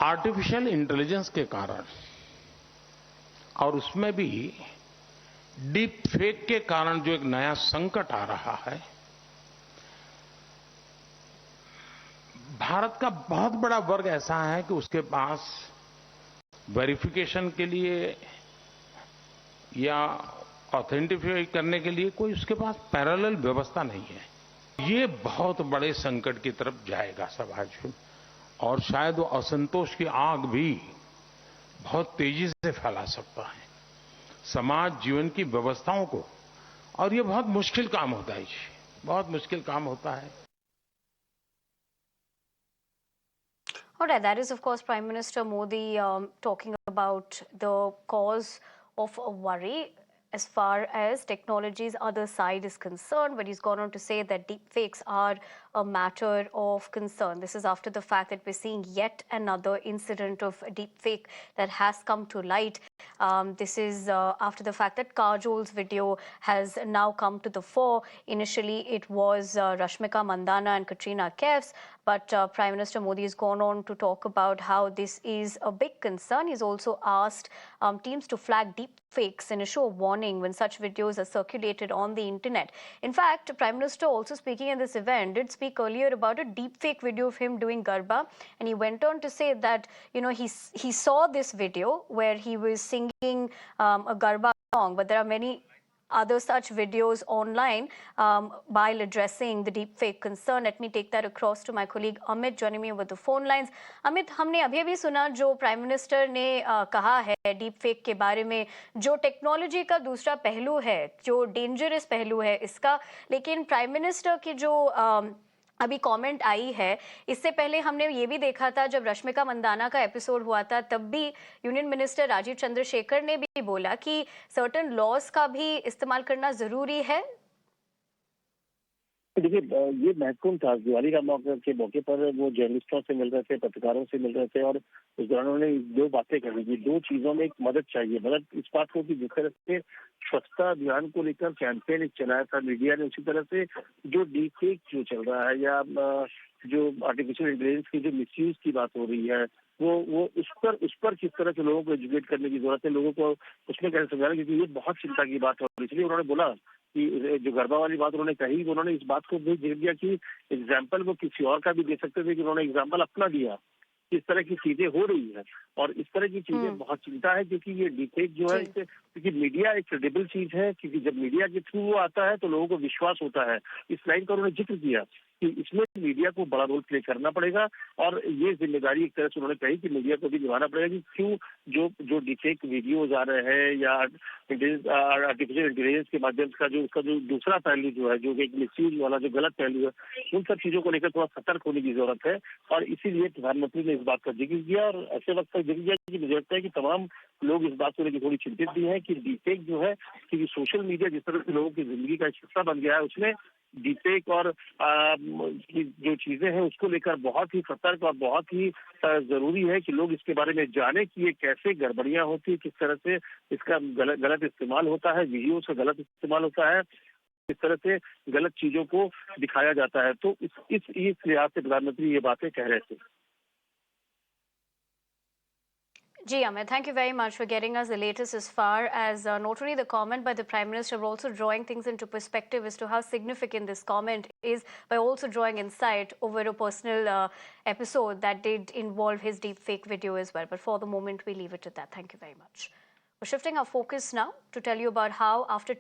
Artificial intelligence के कारण और उसमें भी डीप फेक के कारण जो एक नया संकट आ रहा है, भारत का बहुत बड़ा वर्ग ऐसा है कि उसके पास वेरिफिकेशन के लिए या ऑथेंटिफाई करने के लिए कोई उसके पास पैरेलल व्यवस्था नहीं है। ये बहुत बड़े संकट की तरफ जाएगा समाज में, और शायद वो असंतोष की आग भी बहुत तेजी से फैला सकता है समाज जीवन की व्यवस्थाओं को, और ये बहुत मुश्किल काम होता है जी, बहुत मुश्किल काम होता है। All right, that is of course Prime Minister Modi talking about the cause of a worry as far as technology's other side is concerned, but he's gone on to say that deepfakes are a matter of concern. This is after the fact that we're seeing yet another incident of deepfake that has come to light. This is after the fact that Kajol's video has now come to the fore. Initially, it was Rashmika Mandana and Katrina Kaif's, but Prime Minister Modi has gone on to talk about how this is a big concern. He's also asked teams to flag deepfakes and issue a warning when such videos are circulated on the internet. In fact, Prime Minister, also speaking at this event, did speak earlier about a deepfake video of him doing Garba, and he went on to say that, you know, he saw this video where he was singing a Garba song, but there are many other such videos online while addressing the deepfake concern. Let me take that across to my colleague Amit joining me over the phone lines. Amit, हमने अभी सुना जो prime minister ने कहा है deepfake के बारे में, जो टेक्नोलॉजी का दूसरा पहलू है, जो डेंजरस पहलू है इसका, लेकिन प्राइम मिनिस्टर की जो अभी कमेंट आई है, इससे पहले हमने ये भी देखा था जब रश्मिका मंदाना का एपिसोड हुआ था, तब भी यूनियन मिनिस्टर राजीव चंद्रशेखर ने भी बोला कि सर्टेन लॉज का भी इस्तेमाल करना जरूरी है। देखिए, ये महत्वपूर्ण था। दिवाली का मौके पर वो जर्नलिस्टों से मिल रहे थे, पत्रकारों से मिल रहे थे, और उस दौरान उन्होंने दो बातें कही कि दो चीजों में एक मदद चाहिए। मदद इस बात को कि जिस तरह से स्वच्छता अभियान को लेकर कैंपेन एक चलाया था मीडिया ने, उसी तरह से जो डीपफेक जो चल रहा है या जो आर्टिफिशियल इंटेलिजेंस की जो मिसयूज की बात हो रही है, वो उस पर किस तरह से लोगों को एजुकेट करने की जरूरत है, लोगों को उसमें कैसे समझाना, क्योंकि ये बहुत चिंता की बात है। और इसलिए उन्होंने बोला कि जो गरबा वाली बात उन्होंने कही, उन्होंने इस बात को भी दे दिया कि एग्जाम्पल वो किसी और का भी दे सकते थे, कि उन्होंने एग्जाम्पल अपना दिया। इस तरह की चीजें हो रही है, और इस तरह की चीजें बहुत चिंता है, क्योंकि ये डीफेक जो है, इससे क्योंकि मीडिया एक क्रेडिबल चीज है, क्योंकि जब मीडिया के थ्रू वो आता है तो लोगों को विश्वास होता है। इस लाइन का उन्होंने जिक्र किया कि इसमें मीडिया को बड़ा रोल प्ले करना पड़ेगा, और ये जिम्मेदारी एक तरह से उन्होंने कही कि मीडिया को भी निभाना पड़ेगा कि क्यों जो डीफेक वीडियोज आ रहे हैं या आर्टिफिशियल इंटेलिजेंस के माध्यम से उसका जो दूसरा पहलू जो है, जो एक मिसयूज वाला जो गलत पहलू है, उन सब चीजों को लेकर थोड़ा सतर्क होने की जरूरत है। और इसीलिए प्रधानमंत्री ने इस बात का जिक्र किया, और ऐसे वक्त तक जिक्र किया कि मुझे लगता है कि तमाम लोग इस बात को लेकर थोड़ी चिंतित भी हैं कि डीफेक जो है, क्योंकि सोशल मीडिया जिस तरह से लोगों की जिंदगी का हिस्सा बन गया है, उसमें डीफेक और जो चीजें हैं उसको लेकर बहुत ही सतर्क और बहुत ही जरूरी है कि लोग इसके बारे में जाने कि ये कैसे गड़बड़ियां होती है, किस तरह से इसका गलत इस्तेमाल होता है, वीडियो का गलत इस्तेमाल होता है, इस तरह से गलत चीजों को दिखाया जाता है। तो इस लिहाज से प्रधानमंत्री ये बातें कह रहे थे। Ji Amit, thank you very much for getting us the latest as far as not only the comment by the Prime Minister, but also drawing things into perspective as to how significant this comment is, by also drawing insight over a personal episode that did involve his deepfake video as well. But for the moment, we leave it at that. Thank you very much. We're shifting our focus now to tell you about how after